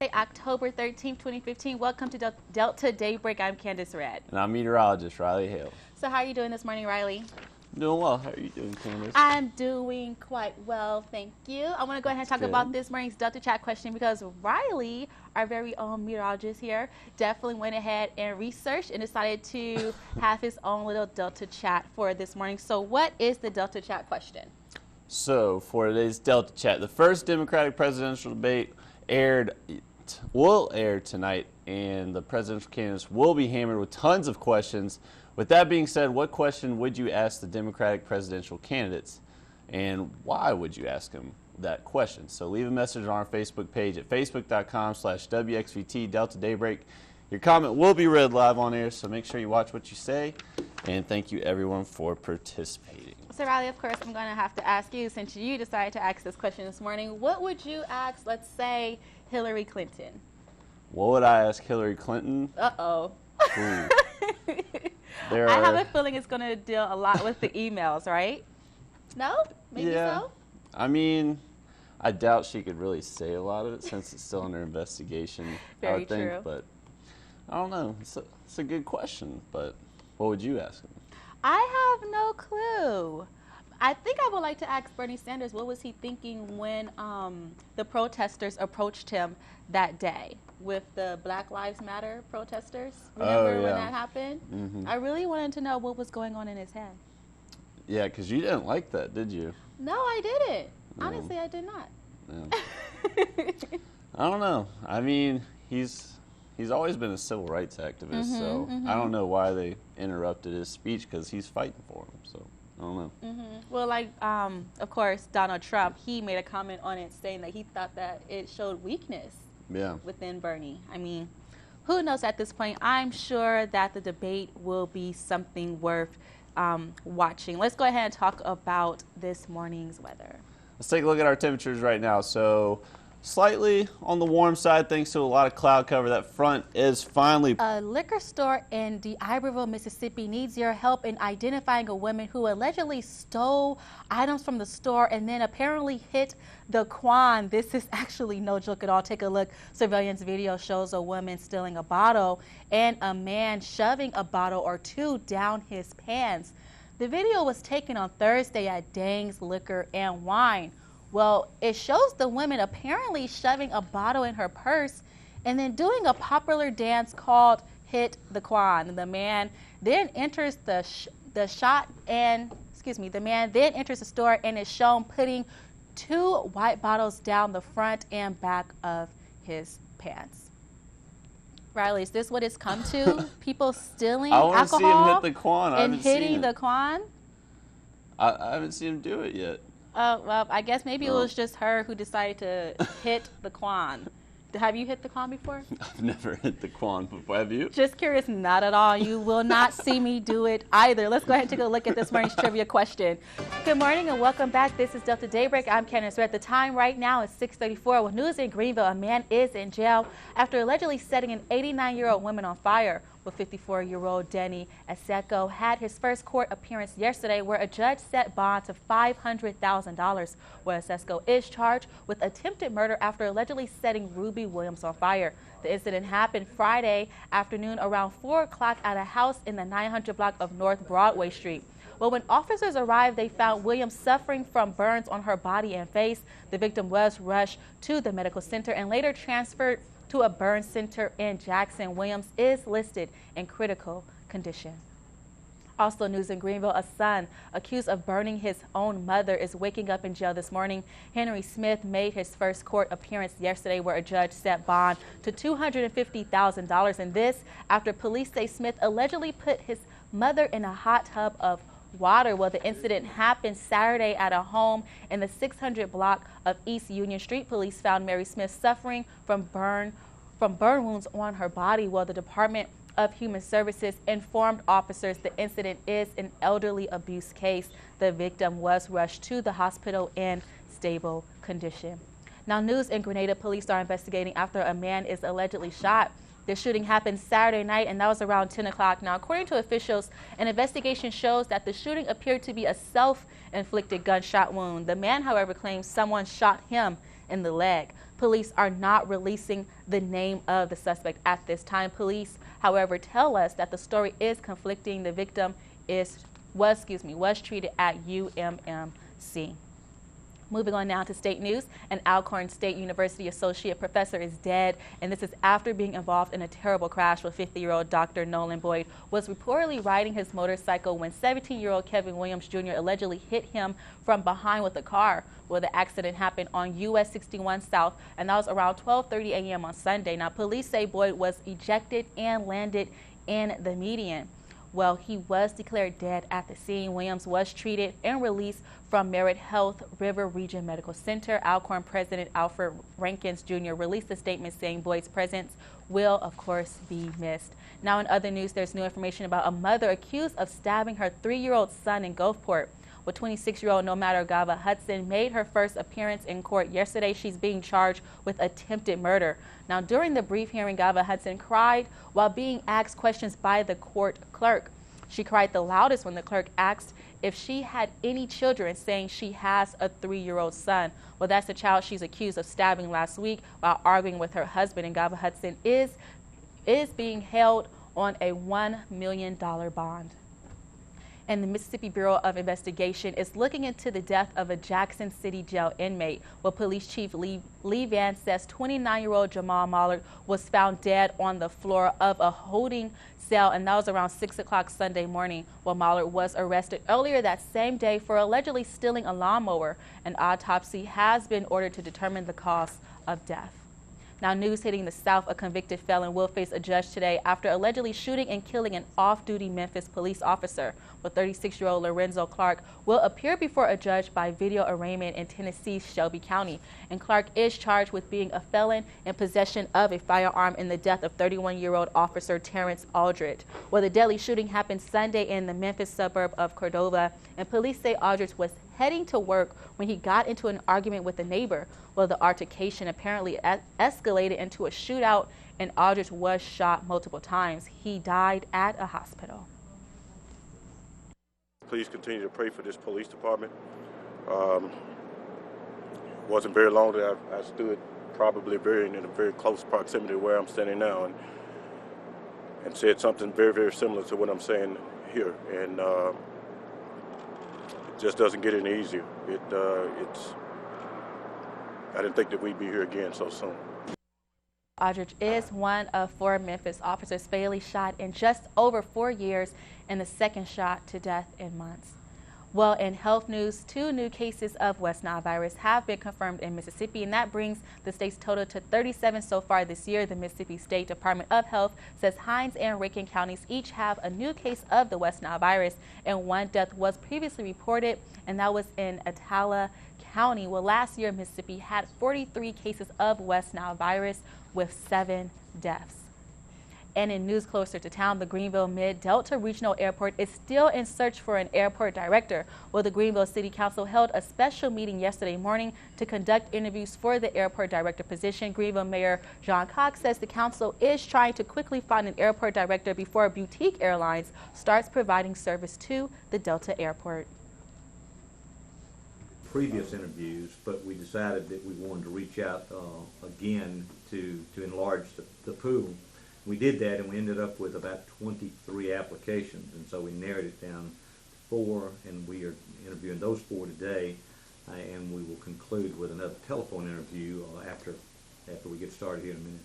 October 13th, 2015. Welcome to Delta Daybreak. I'm Kandace Red. And I'm meteorologist Riley Hale. So how are you doing this morning, Riley? I'm doing well. How are you doing, Kandace? I'm doing quite well, thank you. I want to go ahead and talk about this morning's Delta Chat question because Riley, our very own meteorologist here, definitely went ahead and researched and decided to have his own little Delta Chat for this morning. So what is the Delta Chat question? So for today's Delta Chat, the first Democratic presidential debate will air tonight, and the presidential candidates will be hammered with tons of questions. With that being said, what question would you ask the Democratic presidential candidates, and why would you ask them that question? So leave a message on our Facebook page at facebook.com/WXVT Delta Daybreak. Your comment will be read live on air, so make sure you watch what you say, and thank you everyone for participating. So Riley, of course, I'm going to have to ask you, since you decided to ask this question this morning, what would you ask, let's say, Hillary Clinton? What would I ask Hillary Clinton? Uh-oh. I have a feeling it's going to deal a lot with the emails, right? No? Maybe so? I mean, I doubt she could really say a lot of it since it's still under investigation. Very I would think, true. But I don't know. It's a good question, but what would you ask him? I have no clue. I think I would like to ask Bernie Sanders, what was he thinking when the protesters approached him that day with the Black Lives Matter protesters? Remember when that happened? Mm-hmm. I really wanted to know what was going on in his head. Yeah, because you didn't like that, did you? No, I didn't. Honestly, I did not. Yeah. I don't know. I mean, he's always been a civil rights activist, so I don't know why they interrupted his speech, because he's fighting for him, so I don't know. Well, like, of course, Donald Trump, he made a comment on it saying that he thought that it showed weakness within Bernie. I mean, who knows at this point? I'm sure that the debate will be something worth watching. Let's go ahead and talk about this morning's weather. Let's take a look at our temperatures right now. So slightly on the warm side thanks to a lot of cloud cover. That front is finally... A liquor store in D'Iberville, Mississippi needs your help in identifying a woman who allegedly stole items from the store and then apparently hit the Quan. This is actually no joke at all. Take a look. Surveillance video shows a woman stealing a bottle and a man shoving a bottle or two down his pants. The video was taken on Thursday at Dang's Liquor and Wine. Well, it shows the woman apparently shoving a bottle in her purse and then doing a popular dance called Hit the Quan. The man then enters the man then enters the store and is shown putting two white bottles down the front and back of his pants. Riley, is this what it's come to? People stealing alcohol I want to see him hit the Quan. and hitting the Quan? I haven't seen him do it yet. Well, I guess maybe it was just her who decided to hit the Quan. Have you hit the Quan before? I've never hit the Quan before. Have you? Just curious, not at all. You will not see me do it either. Let's go ahead and take a look at this morning's trivia question. Good morning and welcome back. This is Delta Daybreak. I'm Kandace Red. The time right now is 6:34. With news in Greenville, a man is in jail after allegedly setting an 89-year-old woman on fire. With 54-year-old Denny Aseko had his first court appearance yesterday where a judge set bond to $500,000, where Aseko is charged with attempted murder after allegedly setting Ruby Williams on fire. The incident happened Friday afternoon around 4 o'clock at a house in the 900 block of North Broadway Street. Well, when officers arrived, they found Williams suffering from burns on her body and face. The victim was rushed to the medical center and later transferred to a burn center in Jackson. Williams is listed in critical condition. Also news in Greenville, a son accused of burning his own mother is waking up in jail this morning. Henry Smith made his first court appearance yesterday where a judge set bond to $250,000, and this after police say Smith allegedly put his mother in a hot tub of water. Well, the incident happened Saturday at a home in the 600 block of East Union Street. Police found Mary Smith suffering from burn wounds on her body. Well, the Department of Human Services informed officers the incident is an elderly abuse case. The victim was rushed to the hospital in stable condition. Now, news in Grenada, police are investigating after a man is allegedly shot. The shooting happened Saturday night, and that was around 10 o'clock. Now, according to officials, an investigation shows that the shooting appeared to be a self-inflicted gunshot wound. The man, however, claims someone shot him in the leg. Police are not releasing the name of the suspect at this time. Police, however, tell us that the story is conflicting. The victim was treated at UMMC. Moving on now to state news, an Alcorn State University associate professor is dead, and this is after being involved in a terrible crash with 50-year-old Dr. Nolan Boyd was reportedly riding his motorcycle when 17-year-old Kevin Williams Jr. allegedly hit him from behind with a car. Well, the accident happened on US 61 South, and that was around 12:30 a.m. on Sunday. Now, police say Boyd was ejected and landed in the median. Well, he was declared dead at the scene. Williams was treated and released from Merritt Health River Region Medical Center. Alcorn President Alfred Rankins Jr. released a statement saying Boyd's presence will, of course, be missed. Now, in other news, there's new information about a mother accused of stabbing her 3-year-old son in Gulfport. Well, 26-year-old Nomada Gava Hudson made her first appearance in court yesterday. She's being charged with attempted murder. Now, during the brief hearing, Gava Hudson cried while being asked questions by the court clerk. She cried the loudest when the clerk asked if she had any children, saying she has a 3-year-old son. Well, that's the child she's accused of stabbing last week while arguing with her husband. And Gava Hudson is being held on a $1 million bond. And the Mississippi Bureau of Investigation is looking into the death of a Jackson City jail inmate. Well, Police Chief Lee Van says 29-year-old Jamal Mollard was found dead on the floor of a holding cell, and that was around 6 o'clock Sunday morning. Well, Mollard was arrested earlier that same day for allegedly stealing a lawnmower. An autopsy has been ordered to determine the cause of death. Now, news hitting the South, a convicted felon will face a judge today after allegedly shooting and killing an off-duty Memphis police officer. Well, 36-year-old Lorenzo Clark will appear before a judge by video arraignment in Tennessee's Shelby County. And Clark is charged with being a felon in possession of a firearm in the death of 31-year-old officer Terrence Aldridge. Well, the deadly shooting happened Sunday in the Memphis suburb of Cordova, and police say Aldridge was heading to work when he got into an argument with a neighbor. Well, the altercation apparently escalated into a shootout, and Aldridge was shot multiple times. He died at a hospital. Please continue to pray for this police department. Wasn't very long that I stood probably in a very close proximity to where I'm standing now, and said something very, very similar to what I'm saying here. And it just doesn't get any easier. I didn't think that we'd be here again so soon. Aldridge is one of 4 Memphis officers fatally shot in just over 4 years, and the second shot to death in months. Well, in health news, 2 new cases of West Nile virus have been confirmed in Mississippi, and that brings the state's total to 37 so far this year. The Mississippi State Department of Health says Hinds and Rankin counties each have a new case of the West Nile virus, and 1 death was previously reported, and that was in Attala County. Well, last year, Mississippi had 43 cases of West Nile virus with 7 deaths. And in news closer to town, the Greenville Mid-Delta Regional Airport is still in search for an airport director. Well, the Greenville City Council held a special meeting yesterday morning to conduct interviews for the airport director position. Greenville Mayor John Cox says the council is trying to quickly find an airport director before Boutique Airlines starts providing service to the Delta Airport. Previous interviews, but we decided that we wanted to reach out again to enlarge the pool. We did that, and we ended up with about 23 applications, and so we narrowed it down to 4, and we are interviewing those 4 today, and we will conclude with another telephone interview after we get started here in a minute.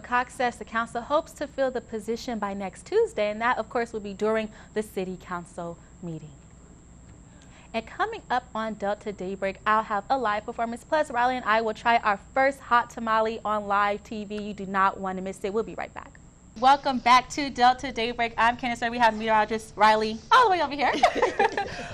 Cox says the council hopes to fill the position by next Tuesday, and that, of course, will be during the city council meeting. And coming up on Delta Daybreak, I'll have a live performance. Plus, Riley and I will try our first hot tamale on live TV. You do not want to miss it. We'll be right back. Welcome back to Delta Daybreak. I'm Kandace. We have meteorologist Riley all the way over here.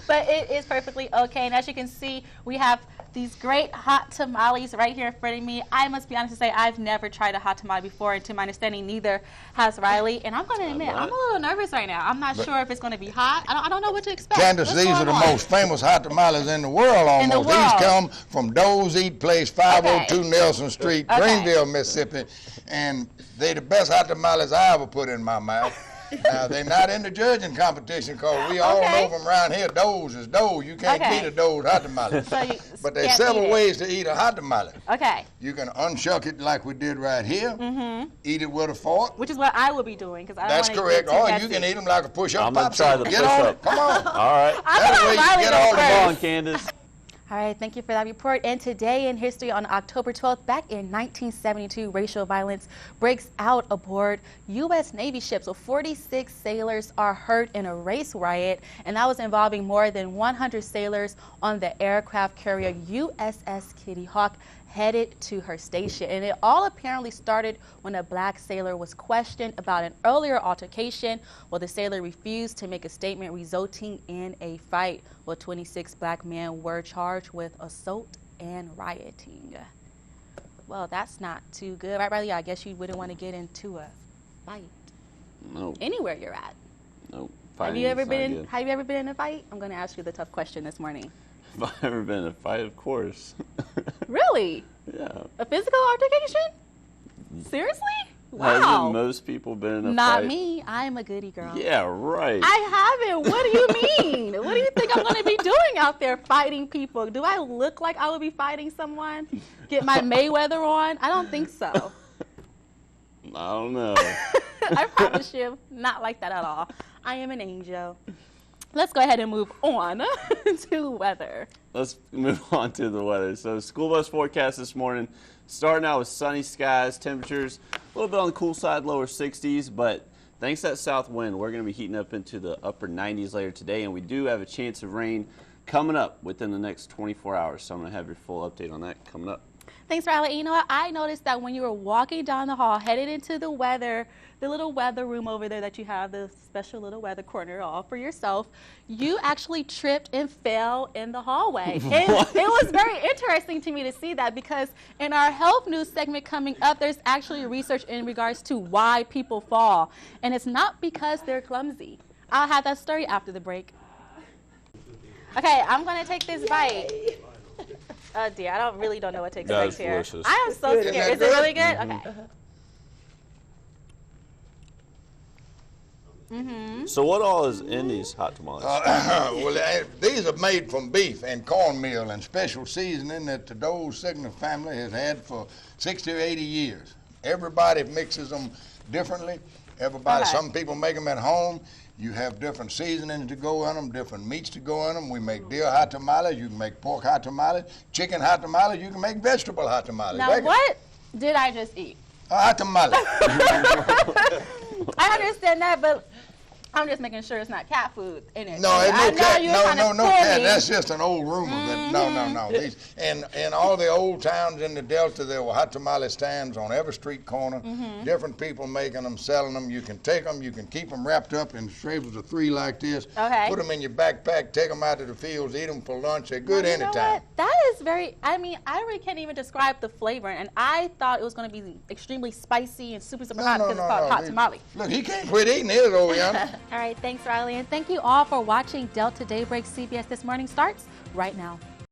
But it is perfectly okay. And as you can see, we have these great hot tamales right here in front of me. I must be honest to say I've never tried a hot tamale before, and to my understanding, neither has Riley. And I'm going to admit, I'm a little nervous right now. I'm not sure if it's going to be hot. I don't know what to expect. Kandace, these are the most famous hot tamales in the world almost. These come from Doe's Eat Place, 502 Nelson Street, Greenville, Mississippi. And they're the best hot tamales I ever put in my mouth. Now, they're not in the judging competition because we all know from around here, doughs is dough. You can't beat a dough hot tamale. But there's several ways to eat a hot tamale. Okay. You can unshuck it like we did right here. Eat it with a fork. Which is what I will be doing because I don't That's want to correct. get too Or messy. you can eat them like a push-up. I'm going to try the Get on push-up. it. Come on. All right. That way you get all the Come on, Candace. All right, thank you for that report. And today in history on October 12th, back in 1972, racial violence breaks out aboard U.S. Navy ships. So 46 sailors are hurt in a race riot, and that was involving more than 100 sailors on the aircraft carrier USS Kitty Hawk headed to her station. And it all apparently started when a black sailor was questioned about an earlier altercation. Well, the sailor refused to make a statement, resulting in a fight. Well, 26 black men were charged with assault and rioting. Well, that's not too good, right, Riley? I guess you wouldn't want to get into a fight. No. Anywhere you're at. No. Have you ever been in a fight? I'm going to ask you the tough question this morning. Have I ever been in a fight? Of course. Really? Yeah. A physical altercation? Seriously? Wow. Hasn't most people been in a fight? Not me. I'm a goody girl. Yeah, right. I haven't. What do you mean? What do you think I'm going to be doing out there fighting people? Do I look like I would be fighting someone? Get my Mayweather on? I don't think so. I don't know. I promise you, not like that at all. I am an angel. Let's go ahead and move on to weather. Let's move on to the weather. So school bus forecast this morning, starting out with sunny skies, temperatures a little bit on the cool side, lower 60s, but thanks to that south wind, we're going to be heating up into the upper 90s later today, and we do have a chance of rain coming up within the next 24 hours. So I'm going to have your full update on that coming up. Thanks, Riley. You know what? I noticed that when you were walking down the hall, headed into the weather, the little weather room over there that you have, the special little weather corner all for yourself, you actually tripped and fell in the hallway. And it was very interesting to me to see that because in our health news segment coming up, there's actually research in regards to why people fall. And it's not because they're clumsy. I'll have that story after the break. Okay, I'm going to take this bite. Oh dear, I really don't know what to expect here. Delicious. I am so scared. Is it really good? Okay. So what all is in these hot tamales? Well, these are made from beef and cornmeal and special seasoning that the Dole Signer family has had for 60 or 80 years. Everybody mixes them differently. Everybody, some people make them at home. You have different seasonings to go in them, different meats to go in them. We make deer hot tamales. You can make pork hot tamales, chicken hot tamales. You can make vegetable hot tamales. Now, what did I just eat? A hot tamale. I understand that, but I'm just making sure it's not cat food in it. No, I no cat. No cat. Me. That's just an old rumor. No. These, in all the old towns in the Delta, there were hot tamale stands on every street corner. Different people making them, selling them. You can take them. You can keep them wrapped up in strips of 3 like this. Okay. Put them in your backpack. Take them out to the fields. Eat them for lunch. They're good anytime. You know what? That is very. I mean, I really can't even describe the flavor, and I thought it was going to be extremely spicy and super hot because it's called hot tamale. Look, he can't quit eating his over yonder. All right, thanks, Riley, and thank you all for watching Delta Daybreak. CBS This Morning starts right now.